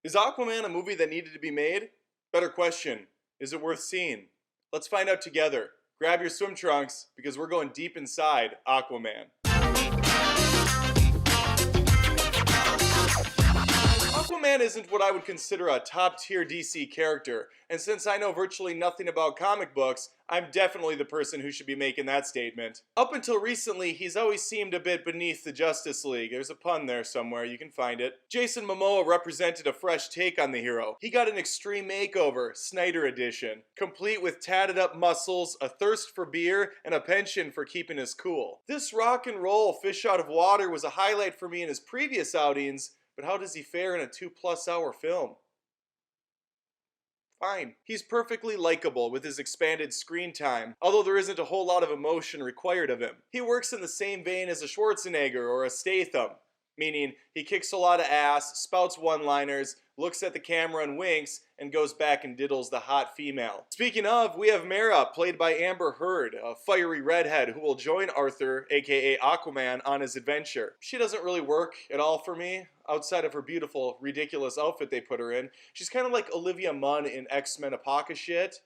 Is Aquaman a movie that needed to be made? Better question, is it worth seeing? Let's find out together. Grab your swim trunks because we're going deep inside Aquaman. Aquaman isn't what I would consider a top-tier DC character, and since I know virtually nothing about comic books, I'm definitely the person who should be making that statement. Up until recently, he's always seemed a bit beneath the Justice League. There's a pun there somewhere, you can find it. Jason Momoa represented a fresh take on the hero. He got an extreme makeover, Snyder edition, complete with tatted up muscles, a thirst for beer, and a penchant for keeping us cool. This rock and roll fish out of water was a highlight for me in his previous outings, but how does he fare in a 2+ hour film? Fine. He's perfectly likable with his expanded screen time, although there isn't a whole lot of emotion required of him. He works in the same vein as a Schwarzenegger or a Statham, meaning he kicks a lot of ass, spouts one-liners, looks at the camera and winks, and goes back and diddles the hot female. Speaking of, we have Mera, played by Amber Heard, a fiery redhead who will join Arthur, aka Aquaman, on his adventure. She doesn't really work at all for me, outside of her beautiful, ridiculous outfit they put her in. She's kind of like Olivia Munn in X-Men Apoca shit,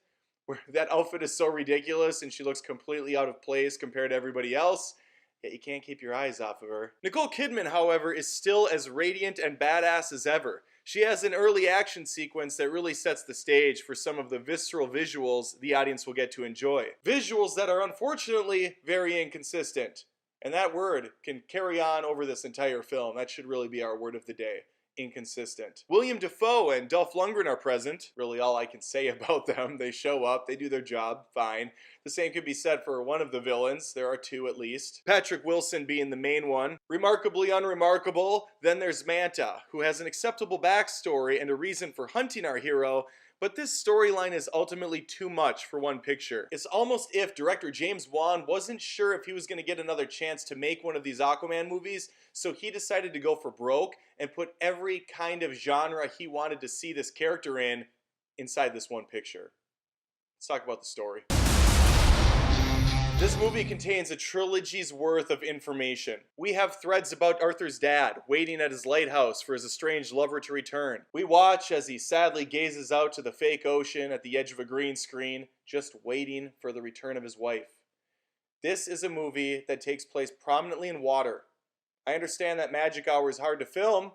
where that outfit is so ridiculous and she looks completely out of place compared to everybody else. Yet you can't keep your eyes off of her. Nicole Kidman, however, is still as radiant and badass as ever. She has an early action sequence that really sets the stage for some of the visceral visuals the audience will get to enjoy. Visuals that are unfortunately very inconsistent. And that word can carry on over this entire film. That should really be our word of the day. Inconsistent. William Dafoe and Dolph Lundgren are present. Really all I can say about them. They show up, they do their job, fine. The same could be said for one of the villains. There are two at least. Patrick Wilson being the main one. Remarkably unremarkable, then there's Manta, who has an acceptable backstory and a reason for hunting our hero, but this storyline is ultimately too much for one picture. It's almost if director James Wan wasn't sure if he was going to get another chance to make one of these Aquaman movies, so he decided to go for broke and put every kind of genre he wanted to see this character in inside this one picture. Let's talk about the story. This movie contains a trilogy's worth of information. We have threads about Arthur's dad waiting at his lighthouse for his estranged lover to return. We watch as he sadly gazes out to the fake ocean at the edge of a green screen, just waiting for the return of his wife. This is a movie that takes place prominently in water. I understand that Magic Hour is hard to film,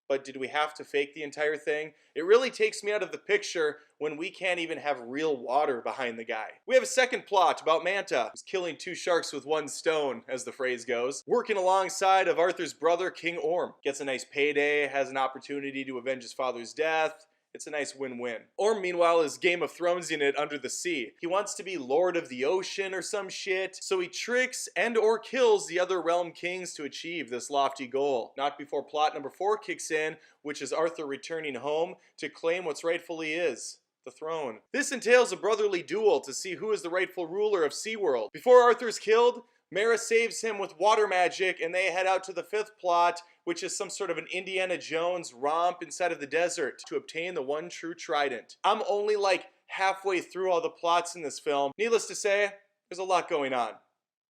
but did we have to fake the entire thing? It really takes me out of the picture when we can't even have real water behind the guy. We have a second plot about Manta, who's killing two sharks with one stone, as the phrase goes, working alongside of Arthur's brother, King Orm. Gets a nice payday, has an opportunity to avenge his father's death. It's a nice win-win. Orm, meanwhile, is Game of Thronesing it under the sea. He wants to be Lord of the Ocean or some shit, so he tricks and or kills the other realm kings to achieve this lofty goal. Not before plot number 4 kicks in, which is Arthur returning home to claim what's rightfully his. The throne. This entails a brotherly duel to see who is the rightful ruler of SeaWorld. Before Arthur's killed, Mera saves him with water magic and they head out to the 5th plot, which is some sort of an Indiana Jones romp inside of the desert to obtain the one true trident. I'm only like halfway through all the plots in this film. Needless to say, there's a lot going on.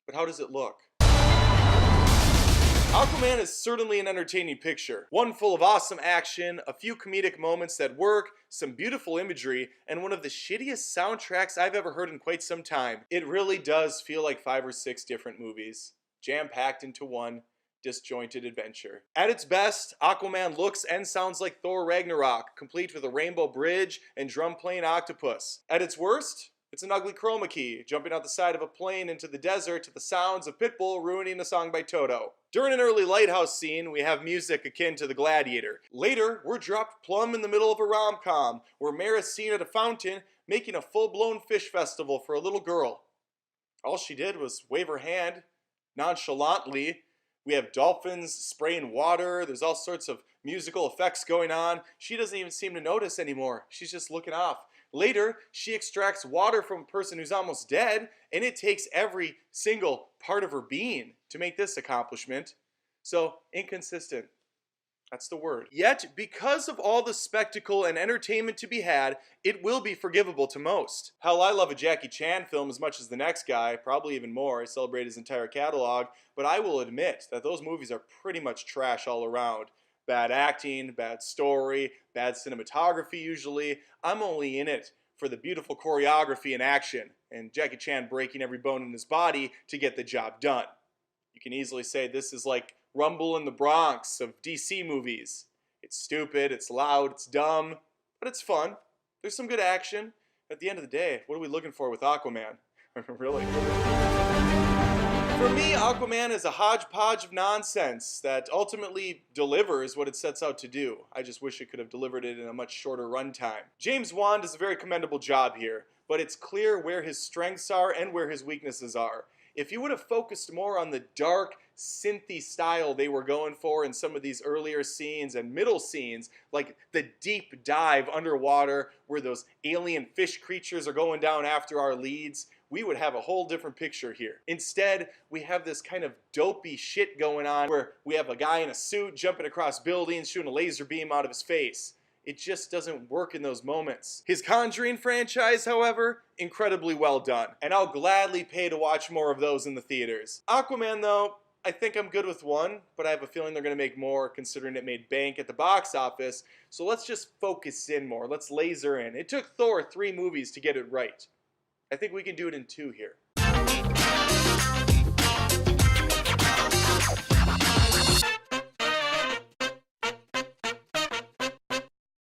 But how does it look? Aquaman is certainly an entertaining picture. One full of awesome action, a few comedic moments that work, some beautiful imagery, and one of the shittiest soundtracks I've ever heard in quite some time. It really does feel like 5 or 6 different movies, jam-packed into one disjointed adventure. At its best, Aquaman looks and sounds like Thor Ragnarok, complete with a rainbow bridge and drum-playing octopus. At its worst, it's an ugly chroma key, jumping out the side of a plane into the desert to the sounds of Pitbull ruining a song by Toto. During an early lighthouse scene, we have music akin to The Gladiator. Later, we're dropped plumb in the middle of a rom-com, where Mera's seen at a fountain making a full-blown fish festival for a little girl. All she did was wave her hand, nonchalantly. We have dolphins spraying water, there's all sorts of musical effects going on. She doesn't even seem to notice anymore, she's just looking off. Later, she extracts water from a person who's almost dead, and it takes every single part of her being to make this accomplishment. So, inconsistent. That's the word. Yet, because of all the spectacle and entertainment to be had, it will be forgivable to most. Hell, I love a Jackie Chan film as much as the next guy, probably even more. I celebrate his entire catalog, but I will admit that those movies are pretty much trash all around. Bad acting, bad story, bad cinematography usually. I'm only in it for the beautiful choreography and action, and Jackie Chan breaking every bone in his body to get the job done. You can easily say this is like Rumble in the Bronx of DC movies. It's stupid, it's loud, it's dumb, but it's fun. There's some good action. At the end of the day, what are we looking for with Aquaman? Really? For me, Aquaman is a hodgepodge of nonsense that ultimately delivers what it sets out to do. I just wish it could have delivered it in a much shorter runtime. James Wan does a very commendable job here, but it's clear where his strengths are and where his weaknesses are. If you would have focused more on the dark, synthy style they were going for in some of these earlier scenes and middle scenes, like the deep dive underwater where those alien fish creatures are going down after our leads, we would have a whole different picture here. Instead, we have this kind of dopey shit going on where we have a guy in a suit jumping across buildings, shooting a laser beam out of his face. It just doesn't work in those moments. His Conjuring franchise, however, incredibly well done, and I'll gladly pay to watch more of those in the theaters. Aquaman, though, I think I'm good with one, but I have a feeling they're going to make more considering it made bank at the box office, so let's just focus in more. Let's laser in. It took Thor 3 movies to get it right. I think we can do it in 2 here.